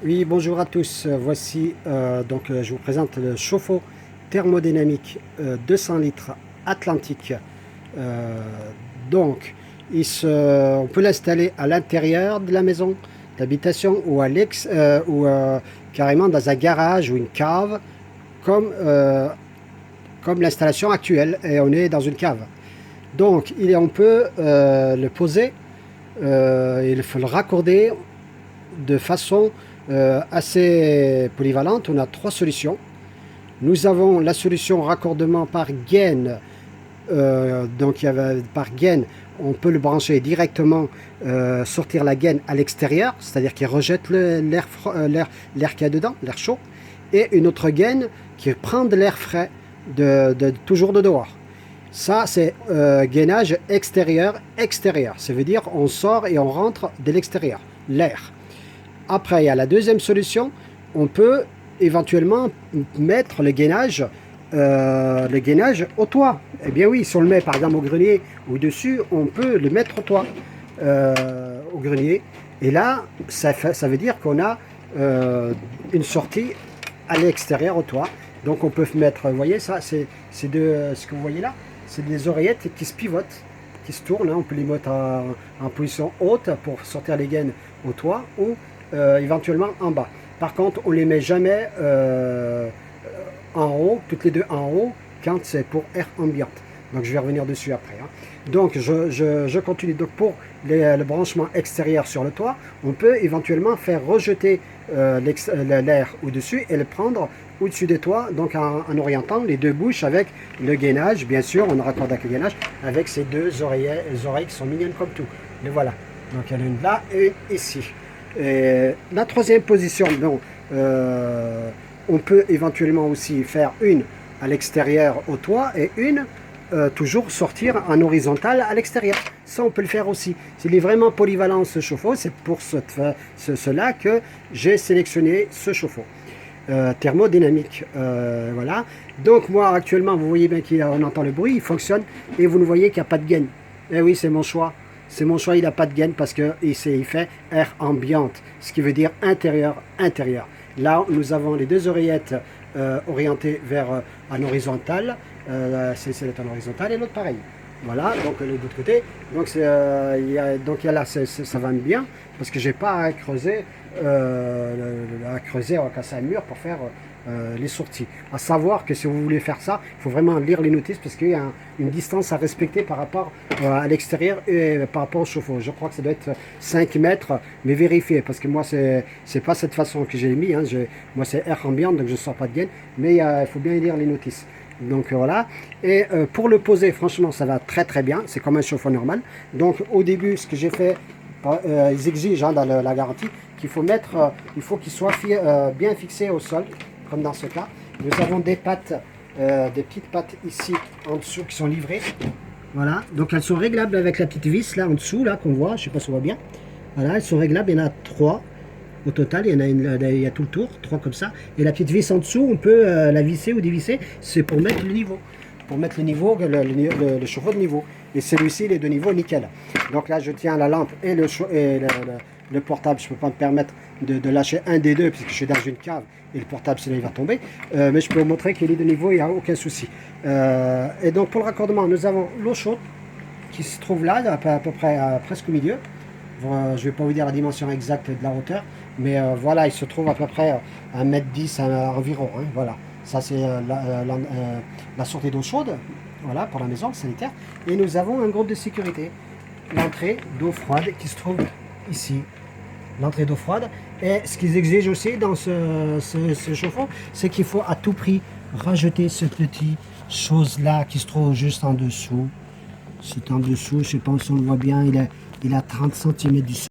Oui, bonjour à tous. Voici je vous présente le chauffe-eau thermodynamique 200 litres Atlantique. Euh, on peut l'installer à l'intérieur de la maison d'habitation ou carrément dans un garage ou une cave, comme, euh, comme l'installation actuelle. Et on est dans une cave. On peut le poser, il faut le raccorder de façon assez polyvalente. On a trois solutions. Nous avons la solution raccordement par gaine. Par gaine, on peut le brancher directement, sortir la gaine à l'extérieur, c'est-à-dire qu'il rejette l'air qu'il y a dedans, l'air chaud, et une autre gaine qui prend de l'air frais, toujours de dehors. Ça, c'est gainage extérieur. Ça veut dire on sort et on rentre de l'extérieur, l'air. Après, il y a la deuxième solution. On peut éventuellement mettre le gainage au toit. Eh bien oui, si on le met par exemple au grenier ou dessus, on peut le mettre au toit, au grenier. Et là, ça veut dire qu'on a une sortie à l'extérieur au toit. Donc on peut mettre, vous voyez ça, c'est ce que vous voyez là, c'est des oreillettes qui se pivotent, qui se tournent. Hein. On peut les mettre en position haute pour sortir les gaines au toit ou éventuellement en bas. Par contre, on les met jamais en haut, toutes les deux en haut, quand c'est pour air ambiante. Donc je vais revenir dessus après. Hein. Donc je continue. Donc pour le branchement extérieur sur le toit, on peut éventuellement faire rejeter l'air au-dessus et le prendre au-dessus des toits, donc en orientant les deux bouches avec le gainage. Bien sûr, on raccorde avec le gainage avec ces deux oreilles qui sont mignonnes comme tout. Les voilà. Donc il y en a une là et ici. Et la troisième position, on peut éventuellement aussi faire une à l'extérieur au toit et une toujours sortir en horizontal à l'extérieur. Ça, on peut le faire aussi. S'il est vraiment polyvalent ce chauffe-eau, c'est pour cela que j'ai sélectionné ce chauffe-eau thermodynamique. Voilà. Donc moi, actuellement, vous voyez bien qu'on entend le bruit, il fonctionne et vous ne voyez qu'il n'y a pas de gaine. Eh oui, c'est mon choix. C'est mon choix, il n'a pas de gaine parce qu'il fait air ambiante, ce qui veut dire intérieur. Là, nous avons les deux oreillettes orientées vers en horizontal. C'est en horizontal et l'autre pareil. Voilà, donc de l'autre côté. Donc, ça va bien parce que j'ai pas à creuser, à casser un mur pour faire les sorties. À savoir que si vous voulez faire ça, il faut vraiment lire les notices parce qu'il y a une distance à respecter par rapport à l'extérieur et par rapport au chauffe-eau. Je crois que ça doit être 5 mètres, mais vérifiez parce que moi, c'est pas cette façon que j'ai mis. Hein. Moi, c'est air ambiant, donc je ne sors pas de gaine, mais il faut bien lire les notices. Donc voilà, et pour le poser, franchement, ça va très bien, c'est comme un chauffe-eau normal. Donc au début, ce que j'ai fait, ils exigent dans la garantie qu'il faut mettre, il faut qu'il soit bien fixé au sol, comme dans ce cas. Nous avons des pattes, des petites pattes ici en dessous qui sont livrées. Voilà, donc elles sont réglables avec la petite vis là en dessous, là qu'on voit, je sais pas si on voit bien. Voilà, elles sont réglables, il y en a 3. Au total, il y a tout le tour, 3 comme ça. Et la petite vis en dessous, on peut la visser ou dévisser, c'est pour mettre le niveau. Pour mettre le niveau, le chauffe-eau de niveau. Et celui-ci, il est de niveau nickel. Donc là, je tiens la lampe et le portable. Je ne peux pas me permettre de lâcher un des deux, puisque je suis dans une cave et le portable, sinon il va tomber. Mais je peux vous montrer qu'il est de niveau, il n'y a aucun souci. Et donc pour le raccordement, nous avons l'eau chaude qui se trouve là, à peu près presque au milieu. Je ne vais pas vous dire la dimension exacte de la hauteur, mais voilà, il se trouve à peu près 1,10 m environ. Hein, voilà, ça c'est la sortie d'eau chaude, voilà, pour la maison sanitaire. Et nous avons un groupe de sécurité, l'entrée d'eau froide qui se trouve ici. L'entrée d'eau froide. Et ce qu'ils exigent aussi dans ce chauffe-eau, c'est qu'il faut à tout prix rajouter ce petit chose-là qui se trouve juste en dessous. C'est en dessous, je ne sais pas si on le voit bien, il a 30 cm du sol.